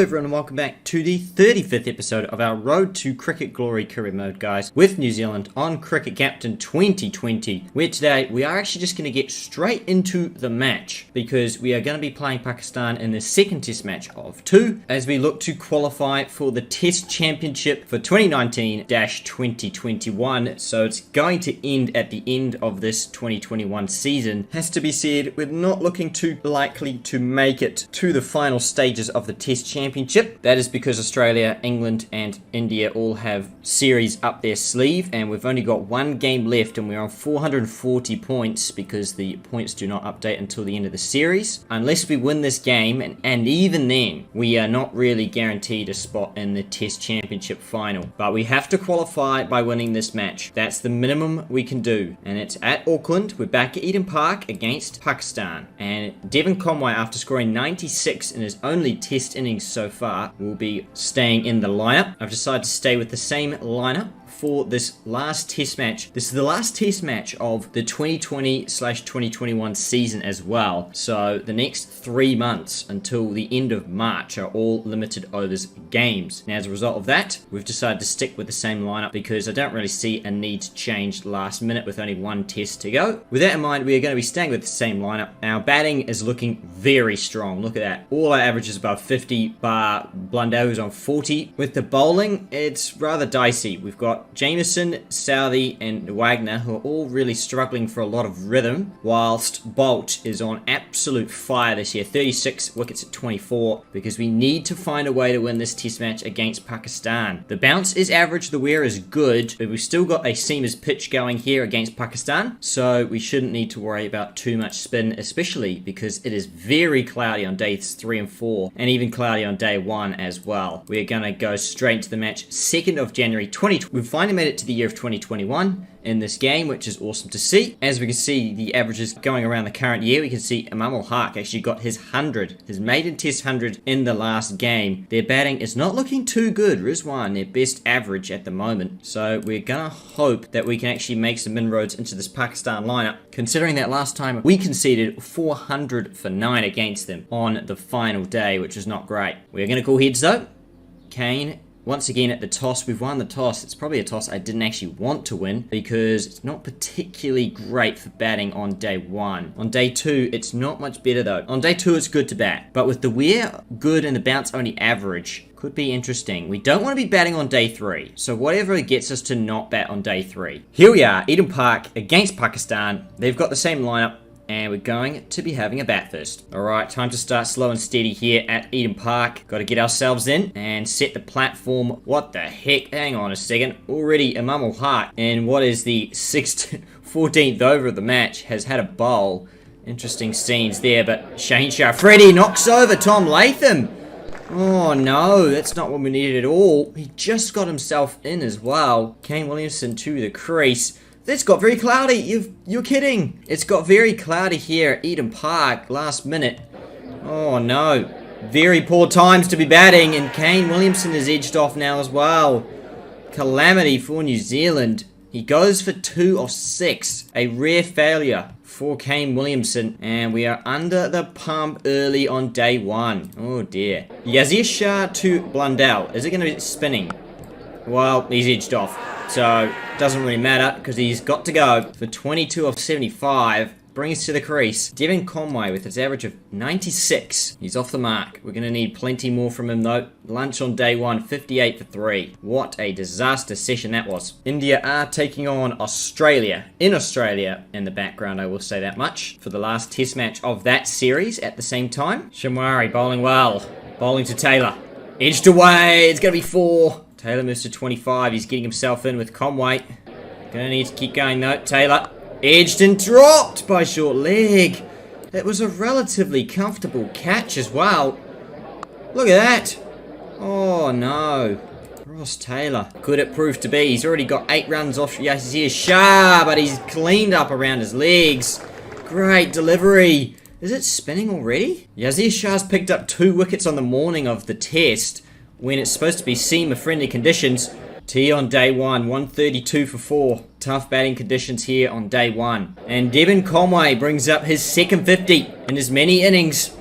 everyone and welcome back to the 35th episode of our Road to Cricket Glory career mode, guys, with New Zealand on Cricket Captain 2020, where today we are actually just going to get straight into the match because we are going to be playing Pakistan in the second test match of two as we look to qualify for the Test Championship for 2019-2021. So it's going to end at the end of this 2021 season. Has to be said, we're not looking too likely to make it to the final stages of the Test Championship. That is because Australia, England and India all have series up their sleeve, and we've only got one game left and we're on 440 points because the points do not update until the end of the series. Unless we win this game, and even then, we are not really guaranteed a spot in the Test Championship final. But we have to qualify by winning this match. That's the minimum we can do. And it's at Auckland. We're back at Eden Park against Pakistan. And Devon Conway, after scoring 96 in his only Test innings so far, will be staying in the lineup. I've decided to stay with the same lineup for this last test match. This is the last test match of the 2020/2021 season as well. So the next 3 months until the end of March are all limited overs games. Now as a result of that, we've decided to stick with the same lineup because I don't really see a need to change last minute with only one test to go. With that in mind, we are going to be staying with the same lineup. Our batting is looking very strong. Look at that. All our averages above 50, bar Blundell is on 40. With the bowling, it's rather dicey. We've got Jameson, Southey and Wagner, who are all really struggling for a lot of rhythm, whilst Bolt is on absolute fire this year. 36 wickets at 24, because we need to find a way to win this test match against Pakistan. The bounce is average, the wear is good, but we've still got a seamers pitch going here against Pakistan, so we shouldn't need to worry about too much spin, especially because it is very cloudy on days 3 and 4, and even cloudy on day 1 as well. We're going to go straight into the match, 2nd of January 2020. We've finally made it to the year of 2021 in this game, which is awesome to see. As we can see the averages going around the current year, we can see Imam ul Haq actually got his 100, his maiden test 100 in the last game. Their batting is not looking too good. Rizwan, their best average at the moment. So we're gonna hope that we can actually make some inroads into this Pakistan lineup, considering that last time we conceded 400 for 9 against them on the final day, which is not great. We're gonna call heads though. Kane once again at the toss. We've won the toss. It's probably a toss I didn't actually want to win because it's not particularly great for batting on day 1. On day 2, it's not much better though. On day 2, it's good to bat. But with the wear good and the bounce only average, could be interesting. We don't want to be batting on day 3. So whatever gets us to not bat on day 3. Here we are, Eden Park against Pakistan. They've got the same lineup, and we're going to be having a bat first. Alright, time to start slow and steady here at Eden Park. Got to get ourselves in and set the platform. What the heck? Hang on a second. Already Imam ul Haq in what is the 14th over of the match has had a bowl. Interesting scenes there, but Shaheen Shah Afridi knocks over Tom Latham. Oh no, that's not what we needed at all. He just got himself in as well. Kane Williamson to the crease. It's got very cloudy. You're kidding. It's got very cloudy here at Eden Park last minute. Oh no. Very poor times to be batting, and Kane Williamson is edged off now as well. Calamity for New Zealand. He goes for 2 of 6. A rare failure for Kane Williamson, and we are under the pump early on day 1. Oh dear. Yazir Shah to Blundell. Is it going to be spinning? Well, he's edged off. So, doesn't really matter because he's got to go for 22 of 75. Brings to the crease. Devon Conway with his average of 96. He's off the mark. We're going to need plenty more from him though. Lunch on day 1, 58 for 3. What a disaster session that was. India are taking on Australia. In Australia in the background, I will say that much. For the last test match of that series at the same time. Shamwari bowling well. Bowling to Taylor. Edged away. It's going to be 4. Taylor moves to 25. He's getting himself in with Conway. Gonna need to keep going though. Taylor edged and dropped by short leg. That was a relatively comfortable catch as well. Look at that. Oh no. Ross Taylor. Could it prove to be? He's already got 8 runs off Yazir Shah, but he's cleaned up around his legs. Great delivery. Is it spinning already? Yazir Shah's picked up 2 wickets on the morning of the test, when it's supposed to be seamer-friendly conditions. T on day 1, 132 for 4. Tough batting conditions here on day 1. And Devon Conway brings up his second 50 in as many innings.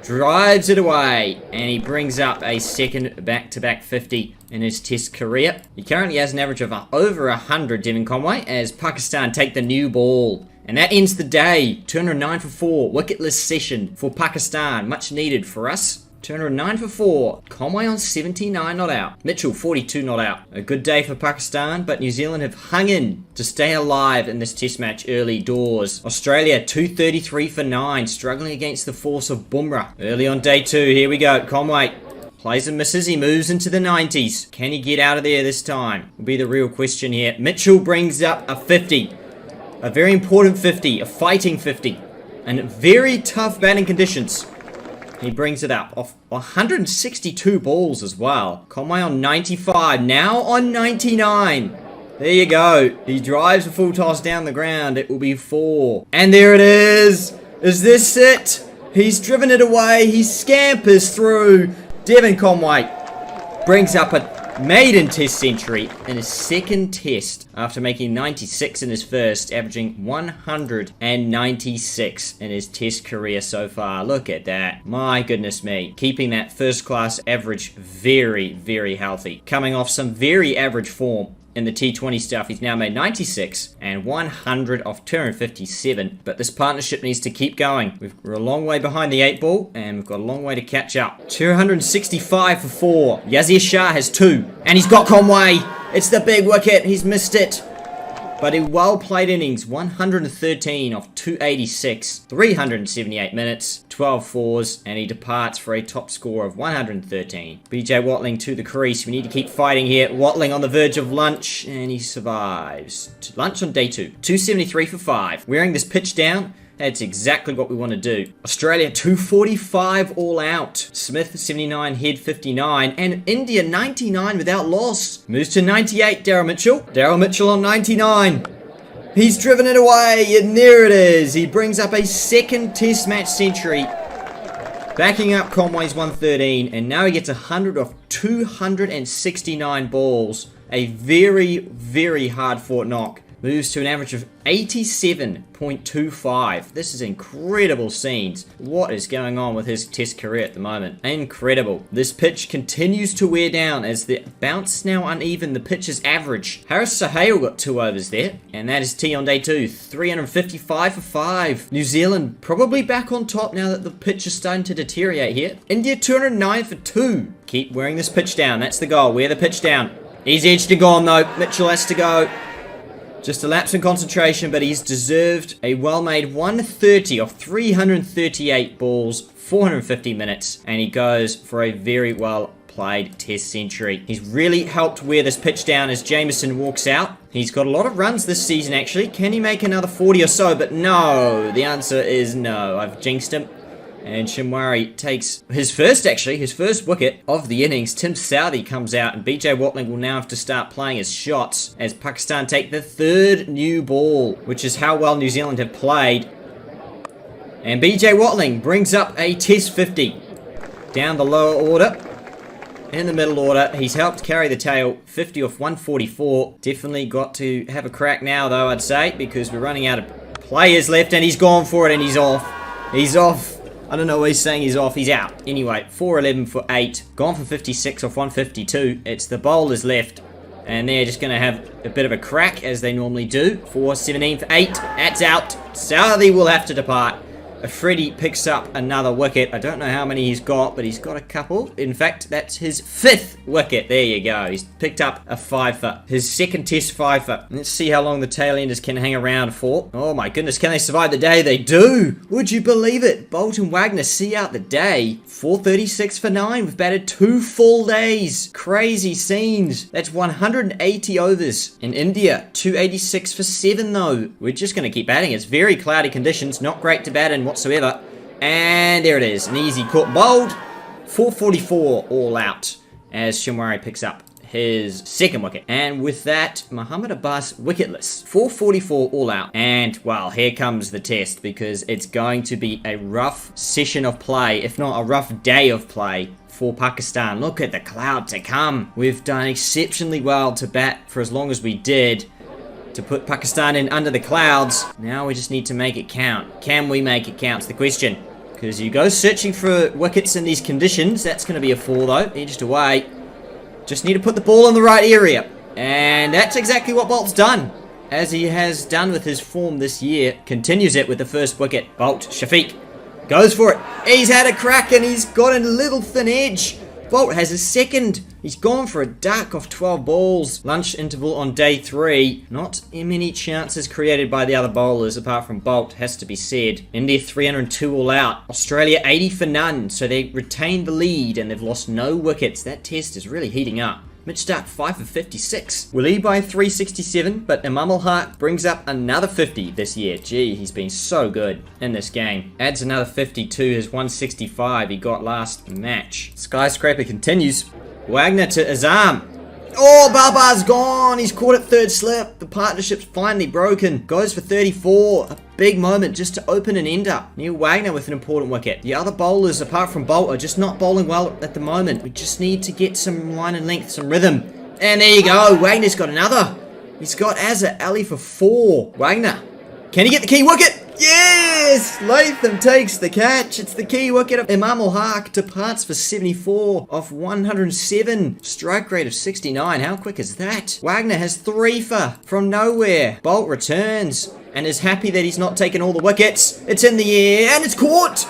drives it away, and he brings up a second back-to-back 50 in his test career. He currently has an average of over 100, Devon Conway, as Pakistan take the new ball. And that ends the day. 209 for 4, wicketless session for Pakistan, much needed for us. 209 for 4. Conway on 79 not out. Mitchell 42 not out. A good day for Pakistan, but New Zealand have hung in to stay alive in this test match early doors. Australia 233 for 9, struggling against the force of Bumrah. Early on day 2, here we go. Conway plays and misses. He moves into the 90s. Can he get out of there this time? Will be the real question here. Mitchell brings up a 50. A very important 50. A fighting 50. And very tough batting conditions. He brings it up off 162 balls as well. Conway on 95, now on 99. There you go. He drives a full toss down the ground. It will be 4. And there it is. Is this it? He's driven it away. He scampers through. Devon Conway brings up a maiden test century in his second test after making 96 in his first, averaging 196 in his test career so far. Look at that. My goodness me. Keeping that first class average very, very healthy. Coming off some very average form in the T20 stuff. He's now made 96 and 100 off 257. But this partnership needs to keep going. We're a long way behind the 8 ball, and we've got a long way to catch up. 265 for 4. Yazir Shah has 2. And he's got Conway. It's the big wicket. He's missed it. But a well-played innings, 113 off 286, 378 minutes, 12 fours, and he departs for a top score of 113. BJ Watling to the crease. We need to keep fighting here. Watling on the verge of lunch, and he survives. To lunch on day 2. 273 for 5. Wearing this pitch down, that's exactly what we want to do. Australia 245 all out. Smith 79, Head 59, and India 99 without loss. Moves to 98, Daryl Mitchell. Daryl Mitchell on 99. He's driven it away, and there it is. He brings up a second test match century, backing up Conway's 113, and now he gets 100 off 269 balls. A very, very hard-fought knock. Moves to an average of 87.25. This is incredible scenes. What is going on with his test career at the moment? Incredible. This pitch continues to wear down as the bounce now uneven. The pitch is average. Haris Sohail got 2 overs there. And that is T on day 2. 355 for 5. New Zealand probably back on top now that the pitch is starting to deteriorate here. India 209 for 2. Keep wearing this pitch down. That's the goal. Wear the pitch down. He's edged and gone though. Mitchell has to go. Just a lapse in concentration, but he's deserved a well-made 130 off 338 balls, 450 minutes, and he goes for a very well-played test century. He's really helped wear this pitch down as Jameson walks out. He's got a lot of runs this season, actually. Can he make another 40 or so? But no, the answer is no. I've jinxed him. And Shamwari takes his first wicket of the innings. Tim Southee comes out, and BJ Watling will now have to start playing his shots as Pakistan take the 3rd new ball, which is how well New Zealand have played. And BJ Watling brings up a test 50 down the lower order. In the middle order, he's helped carry the tail, 50 off 144. Definitely got to have a crack now, though, I'd say, because we're running out of players left, and he's gone for it, and he's off. He's off. I don't know what he's saying, he's off, he's out. Anyway, 411 for 8. Gone for 56 off 152. It's the bowlers left, and they're just going to have a bit of a crack, as they normally do. 417 for 8. That's out. Southee will have to depart. Freddie picks up another wicket. I don't know how many he's got, but he's got a couple. In fact, that's his 5th wicket. There you go. He's picked up a 5-fer. His second test 5-fer. Let's see how long the tailenders can hang around for. Oh my goodness, can they survive the day? They do! Would you believe it? Bolt and Wagner see out the day. 436 for 9. We've batted 2 full days. Crazy scenes. That's 180 overs. In India, 286 for 7 though. We're just going to keep batting. It's very cloudy conditions. Not great to bat in whatsoever. And there it is. An easy caught bowled. 444 all out as Shamwari picks up his second wicket. And with that, Muhammad Abbas wicketless. 444 all out. And, well, here comes the test, because it's going to be a rough session of play, if not a rough day of play for Pakistan. Look at the cloud to come. We've done exceptionally well to bat for as long as we did, to put Pakistan in under the clouds. Now we just need to make it count. Can we make it count? Is the question. because you go searching for wickets in these conditions. That's going to be a 4 though, edged away. Just need to put the ball in the right area. And that's exactly what Bolt's done, as he has done with his form this year. Continues it with the first wicket. Bolt, Shafiq, goes for it. He's had a crack and he's got a little thin edge. Bolt has his second. He's gone for a duck off 12 balls. Lunch interval on day 3. Not many chances created by the other bowlers apart from Bolt, has to be said. India 302 all out. Australia 80 for none. So they retained the lead and they've lost no wickets. That test is really heating up. Mitch Starc 5 for 56. We lead by 367, but Imam Ul Haq brings up another 50 this year. Gee, he's been so good in this game. Adds another 50 to his 165 he got last match. Skyscraper continues. Wagner to Azam. Oh, Babar's gone. He's caught at third slip. The partnership's finally broken. Goes for 34. A big moment just to open and end up. Neil Wagner with an important wicket. The other bowlers, apart from Bolt, are just not bowling well at the moment. We just need to get some line and length, some rhythm. And there you go. Wagner's got another. He's got Azhar Ali for 4. Wagner. Can he get the key wicket? Yes! Latham takes the catch. It's the key wicket of Imam Ul Haq. Departs for 74 off 107. Strike rate of 69. How quick is that? Wagner has 3 for from nowhere. Bolt returns and is happy that he's not taken all the wickets. It's in the air and it's caught.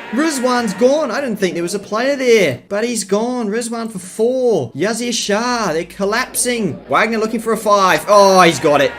Rizwan's gone. I didn't think there was a player there, but he's gone. Rizwan for 4. Yazir Shah. They're collapsing. Wagner looking for a 5. Oh, he's got it.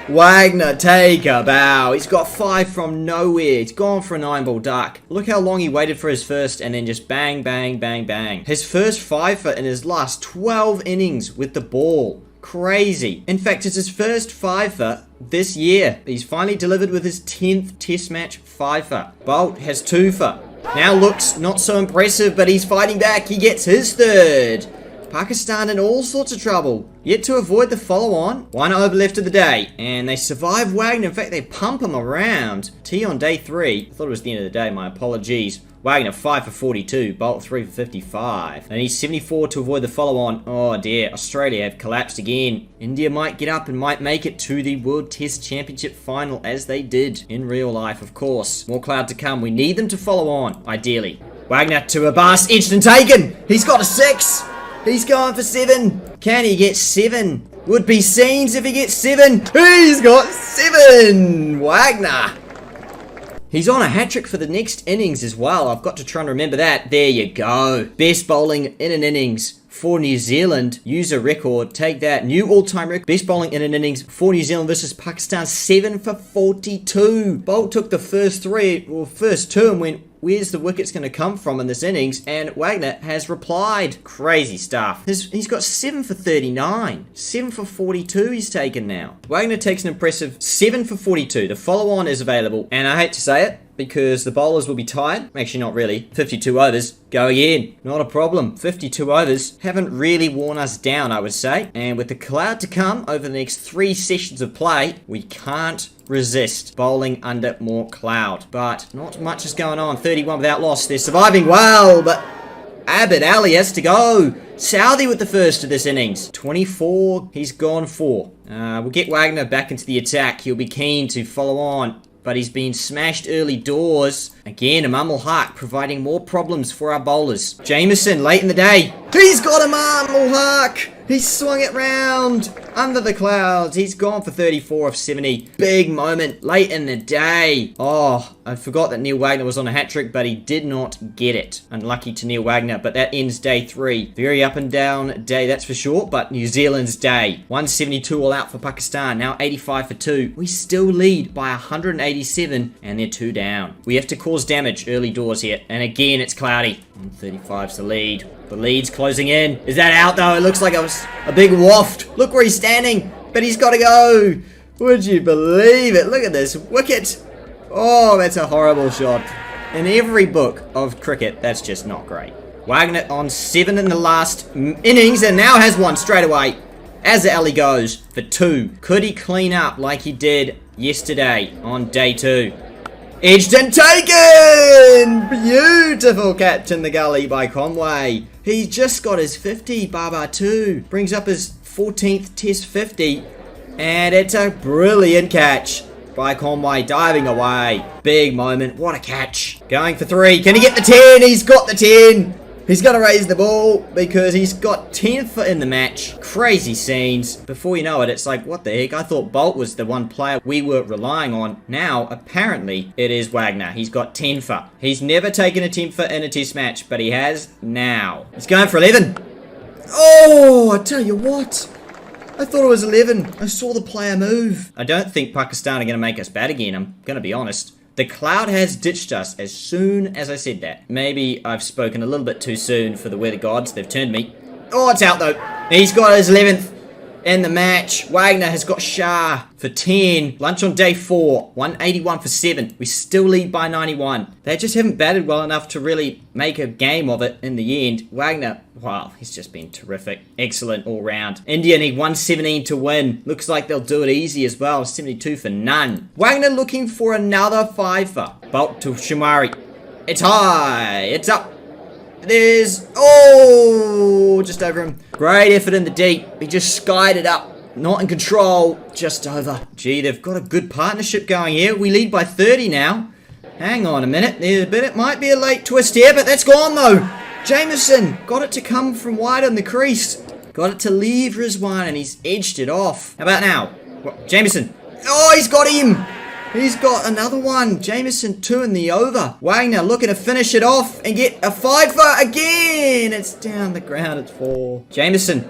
Wagner, take a bow. He's got 5 from nowhere. He's gone for a 9-ball duck. Look how long he waited for his first and then just bang, bang, bang, bang. His first 5-fer in his last 12 innings with the ball. Crazy. In fact, it's his first 5-fer this year. He's finally delivered with his 10th test match 5-fer. Bolt has 2-fer. Now looks not so impressive, but he's fighting back. He gets his 3rd. Pakistan in all sorts of trouble. Yet to avoid the follow-on. 1 over left of the day. And they survive Wagner. In fact, they pump him around. T on day 3. I thought it was the end of the day. My apologies. Wagner 5 for 42. Bolt 3 for 55. They need 74 to avoid the follow-on. Oh dear. Australia have collapsed again. India might get up and might make it to the World Test Championship final as they did in real life, of course. More cloud to come. We need them to follow on, ideally. Wagner to Abbas. Edged and taken. He's got a 6. He's going for 7. Can he get 7? Would be scenes if he gets 7. He's got 7. Wagner. He's on a hat-trick for the next innings as well. I've got to try and remember that. There you go. Best bowling in an innings for New Zealand. User record. Take that. New all-time record. Best bowling in an innings for New Zealand versus Pakistan. 7 for 42. Bolt took the first 3, or first 2 and went, where's the wickets going to come from in this innings? And Wagner has replied. Crazy stuff. He's got 7 for 39. 7 for 42 he's taken now. Wagner takes an impressive 7 for 42. The follow-on is available. And I hate to say it, because the bowlers will be tired. Actually, not really. 52 overs. Go again. Not a problem. 52 overs haven't really worn us down, I would say. And with the cloud to come over the next 3 sessions of play, we can't resist bowling under more cloud. But not much is going on. 31 without loss. They're surviving well, but Abid Ali has to go. Southee with the first of this innings. 24. He's gone 4. We'll get Wagner back into the attack. He'll be keen to follow on, but he's been smashed early doors. Again, Imam Ul Haq providing more problems for our bowlers. Jameson late in the day. He's got Imam Ul Haq. He's swung it round under the clouds. He's gone for 34 of 70. Big moment late in the day. Oh, I forgot that Neil Wagner was on a hat-trick, but he did not get it. Unlucky to Neil Wagner, but that ends day 3. Very up and down day, that's for sure, but New Zealand's day. 172 all out for Pakistan, now 85 for 2. We still lead by 187, and they're 2 down. We have to cause damage early doors here, and again, it's cloudy. 135's the lead. The lead's closing in. Is that out though? It looks like it was a big waft. Look where he's standing, but he's got to go. Would you believe it? Look at this wicket. Oh, that's a horrible shot. In every book of cricket, that's just not great. Wagner on 7 in the last innings and now has 1 straight away. Azhar Ali goes for 2. Could he clean up like he did yesterday on day 2? Edged and taken! Beautiful catch in the gully by Conway. He's just got his 50, Babar 2. Brings up his 14th test 50. And it's a brilliant catch. by Conway, diving away. Big moment. What a catch. Going for 3. Can he get the 10? He's got the 10. He's going to raise the ball because he's got 10 foot in the match. Crazy scenes. Before you know it, it's like, what the heck? I thought Bolt was the one player we were relying on. Now, apparently, it is Wagner. He's got 10 foot. He's never taken a 10 foot in a test match, but he has now. He's going for 11. Oh, I tell you what. I thought it was 11. I saw the player move. I don't think Pakistan are going to make us bad again. I'm going to be honest. The cloud has ditched us as soon as I said that. Maybe I've spoken a little bit too soon for the weather gods. They've turned me. Oh, it's out though. He's got his 11th in the match. Wagner has got Shah for 10. Lunch on day 4. 181 for 7. We still lead by 91. They just haven't batted well enough to really make a game of it in the end. Wagner, wow, he's just been terrific. Excellent all round. India need 117 to win. Looks like they'll do it easy as well. 72 for none. Wagner looking for another 5-fer. Bolt to Shumari. It's high. It's up. There's, oh, just over him. Great effort in the deep. He just skied it up. Not in control. Just over. Gee, they've got a good partnership going here. We lead by 30 now. Hang on a minute. It might be a late twist here, but that's gone though. Jameson got it to come from wide on the crease. Got it to leave Rizwan and he's edged it off. How about now? What? Jameson. Oh, he's got him. He's got another one. Jameson 2 in the over. Wagner looking to finish it off and get a 5-fer again. It's down the ground. It's 4. Jameson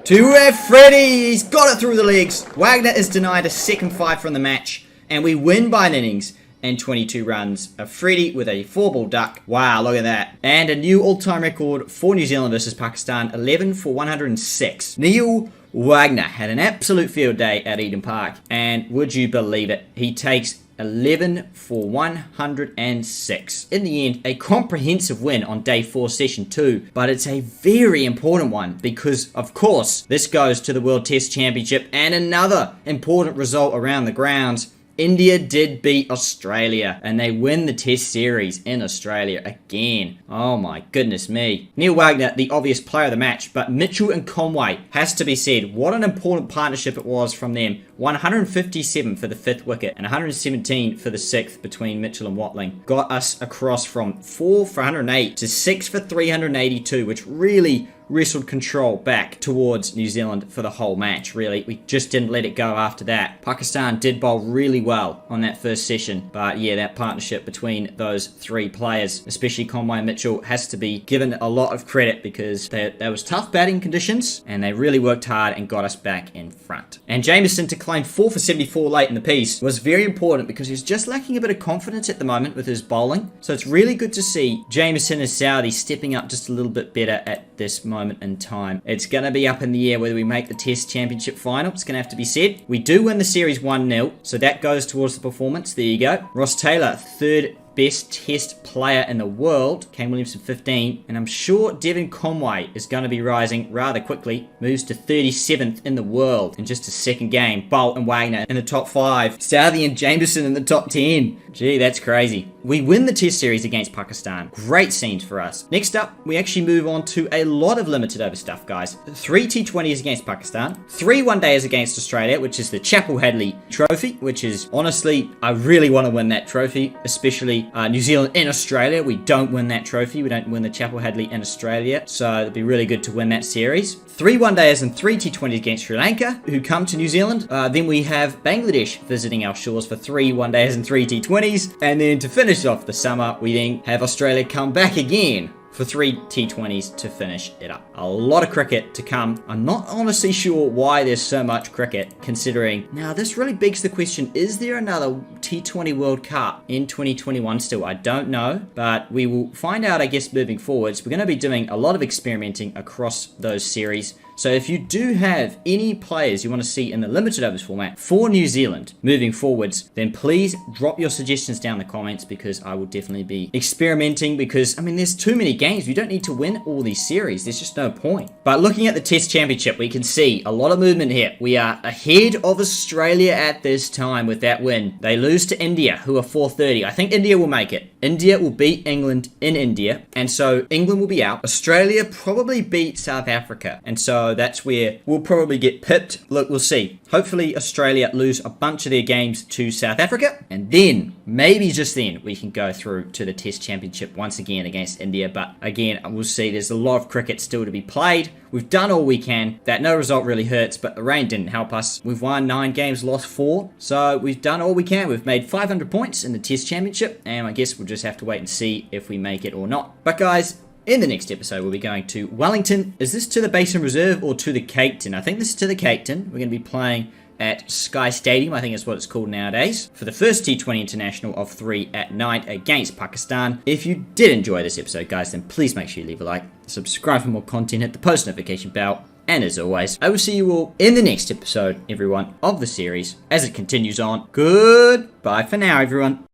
to Freddie. He's got it through the legs. Wagner is denied a second 5 from the match. And we win by an innings and 22 runs. A Freddie with a 4-ball duck. Wow, look at that. And a new all-time record for New Zealand versus Pakistan. 11 for 106. Neil Wagner had an absolute field day at Eden Park. And would you believe it? He takes 11 for 106. In the end, a comprehensive win on day 4, session 2. But it's a very important one because, of course, this goes to the World Test Championship and another important result around the grounds. India did beat Australia and they win the test series in Australia again. Oh my goodness me. Neil Wagner, the obvious player of the match, but Mitchell and Conway has to be said. What an important partnership it was from them. 157 for the 5th wicket and 117 for the 6th between Mitchell and Watling. Got us across from 4 for 108 to 6 for 382, which really wrestled control back towards New Zealand for the whole match, really. We just didn't let it go after that. Pakistan did bowl really well on that first session, but yeah, that partnership between those 3 players, especially Conway and Mitchell, has to be given a lot of credit because there was tough batting conditions and they really worked hard and got us back in front. And Jameson to claim 4 for 74 late in the piece was very important because he's just lacking a bit of confidence at the moment with his bowling. So it's really good to see Jameson and Saudi stepping up just a little bit better at this moment in time. It's going to be up in the air whether we make the Test Championship final. It's going to have to be said. We do win the series 1-0, so that goes towards the performance. There you go. Ross Taylor, 3rd best test player in the world. Kane Williamson 15. And I'm sure Devon Conway is going to be rising rather quickly. Moves to 37th in the world in just a second game. Bolt and Wagner in the top 5. Southey and Jameson in the top 10. Gee, that's crazy. We win the test series against Pakistan. Great scenes for us. Next up, we actually move on to a lot of limited over stuff, guys. 3 T20s against Pakistan. 3 one-days against Australia, which is the Chappell Hadley Trophy, which is, honestly, I really want to win that trophy, especially New Zealand in Australia. We don't win that trophy. We don't win the Chappell Hadley in Australia. So it'd be really good to win that series. 3 one-days and 3 T20s against Sri Lanka, who come to New Zealand. Then we have Bangladesh visiting our shores for 3 one-days and 3 T20s. And then to finish off the summer, we then have Australia come back again for 3 T20s to finish it up. A lot of cricket to come. I'm not honestly sure why there's so much cricket, considering... Now, this really begs the question, is there another T20 World Cup in 2021 still? I don't know, but we will find out, I guess, moving forwards. We're going to be doing a lot of experimenting across those series. So if you do have any players you want to see in the limited overs format for New Zealand moving forwards, then please drop your suggestions down in the comments because I will definitely be experimenting because, I mean, there's too many games. We don't need to win all these series. There's just no point. But looking at the Test Championship, we can see a lot of movement here. We are ahead of Australia at this time with that win. They lose to India, who are 430. I think India will make it. India will beat England in India, and so England will be out. Australia probably beat South Africa, and so that's where we'll probably get pipped. Look, we'll see. Hopefully Australia lose a bunch of their games to South Africa, and then, maybe just then, we can go through to the Test Championship once again against India. But again, we'll see. There's a lot of cricket still to be played. We've done all we can. That no result really hurts, but the rain didn't help us. We've won 9 games, lost 4. So we've done all we can. We've made 500 points in the Test Championship, and I guess we'll just have to wait and see if we make it or not. But guys, in the next episode, we'll be going to Wellington. Is this to the Basin Reserve or to the Cape Town? I think this is to the Cape Town. We're going to be playing at Sky Stadium, I think that's what it's called nowadays, for the first T20 International of 3 at night against Pakistan. If you did enjoy this episode, guys, then please make sure you leave a like, subscribe for more content, hit the post notification bell, and as always, I will see you all in the next episode, everyone, of the series as it continues on. Goodbye for now, everyone.